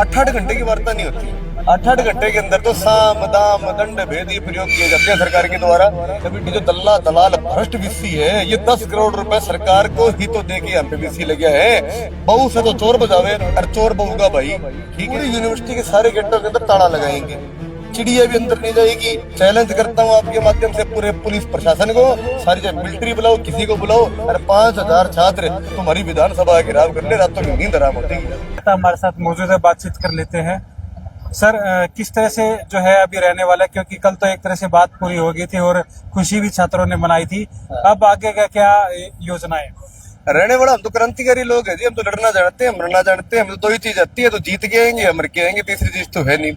आठ आठ घंटे की वार्ता नहीं होती। आठ आठ घंटे के अंदर तो साम दाम दंड भेद ये प्रयोग किए जाते हैं सरकार के द्वारा। कभी जो दल्ला दलाल भ्रष्ट वीसी है, ये 10 करोड़ रुपए सरकार को ही तो दे के यहाँ पे वीसी लगे है। बहू से तो चोर बजावे और चोर बहू का भाई, ठीक है। यूनिवर्सिटी के सारे गेटों के अंदर ताला लगाएंगे, चिड़िया भी अंदर नहीं जाएगी। चैलेंज करता हूँ आपके माध्यम से पूरे पुलिस प्रशासन को, सारी जगह मिलिट्री बुलाओ, किसी को बुलाओ, और 5000 छात्र तुम्हारी विधानसभा घेराव कर ले, रातों की नींद हराम होती है। हमारे साथ मौजूद है, बातचीत कर लेते हैं। सर, किस तरह से जो है अभी रहने वाला है, क्योंकि कल तो एक तरह से बात पूरी हो गई थी और खुशी भी छात्रों ने मनाई थी, अब आगे का क्या योजना है? रहने वाला हम तो क्रांतिकारी लोग हैं जी, हम तो लड़ना जानते हैं, मरना जानते हैं। हम तो दो ही चीज आती है, तो जीत के आएंगे या मर के आएंगे, तीसरी चीज तो है नहीं।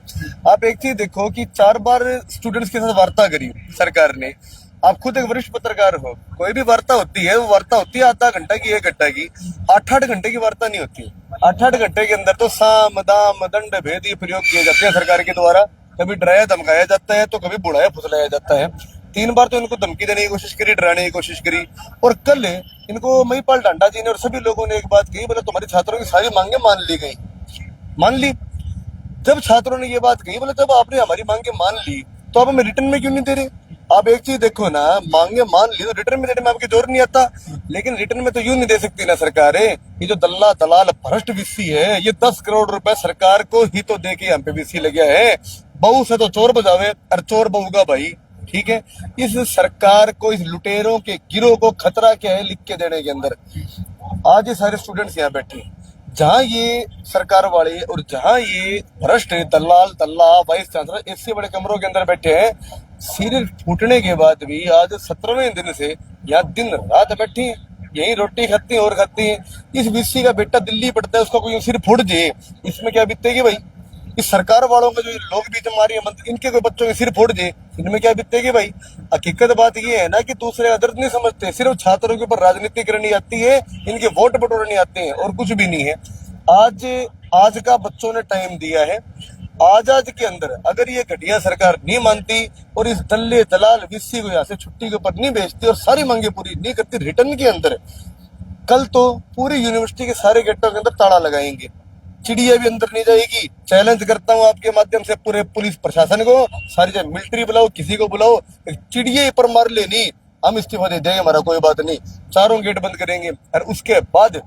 आप एक चीज देखो कि 4 बार स्टूडेंट्स के साथ वार्ता करी सरकार ने। आप खुद एक वरिष्ठ पत्रकार हो, कोई भी वार्ता होती है वो वार्ता होती है आधा घंटा की, 1 घंटा की। 8-8 घंटे की वार्ता नहीं होती। 8-8 घंटे के अंदर तो साम दाम दंड भेद ये प्रयोग किए जाते हैं सरकार के द्वारा। कभी डराया धमकाया जाता है, तो कभी बुलाया फुसलाया जाता है। 3 बार तो इनको धमकी देने की कोशिश करी, डराने की कोशिश करी। और कल इनको महिपाल ढांडा जी ने और सभी लोगों ने एक बात कही, बोले तुम्हारी छात्रों की सारी मांगे मान ली गई। मान ली। जब छात्रों ने ये बात कही, बोले जब आपने हमारी मांगे मान ली तो आप हमें रिटर्न में क्यों नहीं दे रहे? आप एक चीज देखो ना, मांगे मान ली तो रिटर्न में देने में आपकी जोर नहीं आता, लेकिन रिटर्न में तो यूं नहीं दे सकती ना सरकार है। ये जो दल्ला दलाल भ्रष्ट वीसी है, ये 10 करोड़ रुपए सरकार को ही तो दे के यहाँ पे वीसी लगे है। बहू से तो चोर बजावे और चोर बहू का भाई, ठीक है। इस सरकार को, इस लुटेरों के गिरोह को खतरा क्या है लिख के देने के अंदर। आज ये सारे स्टूडेंट्स यहाँ बैठे हैं, जहां ये सरकार वाले और जहां ये भ्रष्ट दलाल तल्ला वाइस चांसलर इससे बड़े कमरों के अंदर बैठे हैं। सिर फूटने के बाद भी आज 17वें दिन से यहाँ दिन रात बैठी हैं, यही रोटी खाती हैं और खाती हैं। इस वीसी का बेटा दिल्ली पड़ता है, उसका कोई सिर फूट जाए, इसमें क्या बीतेगी भाई? इस सरकार वालों के जो लोग भी हमारे मंत्री, इनके कोई बच्चों के सिर फोड़ जाए, इनमें क्या बीतेगी भाई? हकीकत बात ये है ना कि दूसरे का दर्द नहीं समझते, सिर्फ छात्रों के ऊपर राजनीति करनी आती है, इनके वोट बटोरने आते हैं और कुछ भी नहीं है। आज का बच्चों ने टाइम दिया है। आज के अंदर अगर ये घटिया सरकार नहीं मानती और इस दल्ले दलाल वीसी को यहाँ से छुट्टी के ऊपर नहीं भेजती और सारी मांगे पूरी नहीं करती रिटर्न के अंदर, कल तो पूरी यूनिवर्सिटी के सारे गेटों के अंदर ताला लगाएंगे, चिड़िया भी अंदर नहीं जाएगी। चैलेंज करता हूँ आपके माध्यम से पूरे पुलिस प्रशासन को, सारी जगह मिलिट्री बुलाओ, किसी को बुलाओ, चिड़िया पर मार लेनी, हम इस्तीफा दे देंगे, हमारा कोई बात नहीं। 4 गेट बंद करेंगे और उसके बाद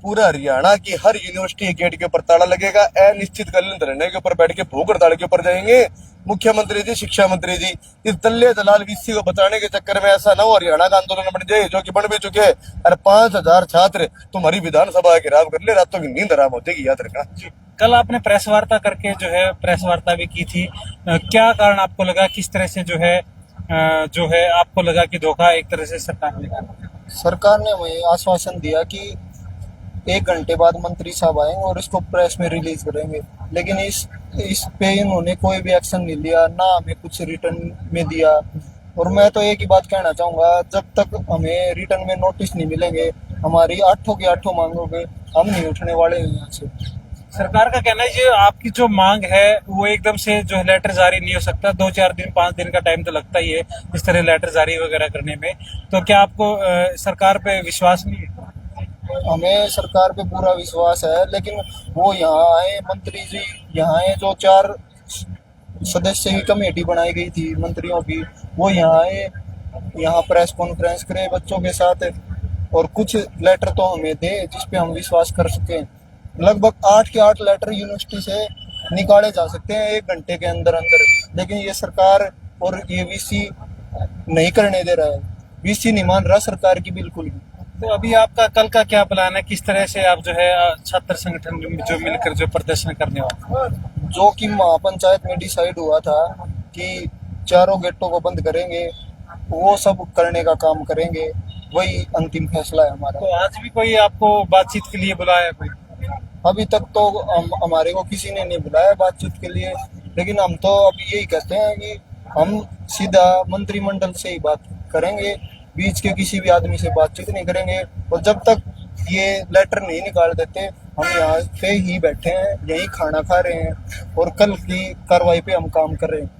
पूरा हरियाणा की हर यूनिवर्सिटी गेट के ऊपर ताला लगेगा। अनिश्चितकालीन धरने के ऊपर बैठ के भूख हड़ताल के ऊपर जाएंगे। मुख्यमंत्री जी, शिक्षा मंत्री जी, इस दल्ले दलाल वीसी को बचाने के चक्कर में ऐसा ना हो हरियाणा का आंदोलन बन जाए, जो कि बन भी चुके हैं। और 5000 छात्र तुम्हारी विधानसभा घेराव कर ले, रातों की नींद हराम हो जाएगी, याद रखना। कल आपने प्रेस वार्ता करके जो है प्रेस वार्ता भी की थी, क्या कारण आपको लगा, किस तरह से जो है आपको लगा कि धोखा एक तरह से सरकार ने करा? सरकार ने हमें आश्वासन दिया कि 1 घंटे बाद मंत्री साहब आएंगे और इसको प्रेस में रिलीज करेंगे, लेकिन इस पे इन्होंने कोई भी एक्शन नहीं लिया, ना हमें कुछ रिटर्न में दिया। और मैं तो एक ही बात कहना चाहूंगा, जब तक हमें रिटर्न में नोटिस नहीं मिलेंगे, हमारी 8 की 8 मांगोगे, हम नहीं उठने वाले हैं यहाँ से। सरकार का कहना है जो आपकी जो मांग है वो एकदम से जो है लेटर जारी नहीं हो सकता, 2-4 दिन 5 दिन का टाइम तो लगता ही है इस तरह लेटर जारी वगैरह करने में। तो क्या आपको सरकार पे विश्वास नहीं है? हमें सरकार पे पूरा विश्वास है, लेकिन वो यहाँ आए, मंत्री जी यहाँ आए, जो 4 सदस्य की कमेटी बनाई गई थी मंत्रियों की, वो यहाँ आए, यहाँ प्रेस कॉन्फ्रेंस करे बच्चों के साथ और कुछ लेटर तो हमें दे जिसपे हम विश्वास कर सकें। लगभग 8 के 8 लेटर यूनिवर्सिटी से निकाले जा सकते हैं 1 घंटे के अंदर अंदर, लेकिन ये सरकार और ये वीसी नहीं करने दे रहा है। वीसी नहीं मान रहा सरकार की बिल्कुल भी। तो अभी आपका कल का क्या प्लान है, किस तरह से आप जो है छात्र संगठन जो मिलकर जो प्रदर्शन करने वाले? जो कि महापंचायत में डिसाइड हुआ था कि 4 गेटों को बंद करेंगे, वो सब करने का काम करेंगे, वही अंतिम फैसला है हमारा। तो आज भी कोई आपको बातचीत के लिए बुलाया कोई? अभी तक तो हमारे को किसी ने नहीं बुलाया बातचीत के लिए, लेकिन हम तो अभी यही कहते हैं कि हम सीधा मंत्रिमंडल से ही बात करेंगे, बीच के किसी भी आदमी से बातचीत नहीं करेंगे। और जब तक ये लेटर नहीं निकाल देते, हम यहाँ पे ही बैठे हैं, यही खाना खा रहे हैं और कल की कार्रवाई पे हम काम कर रहे हैं।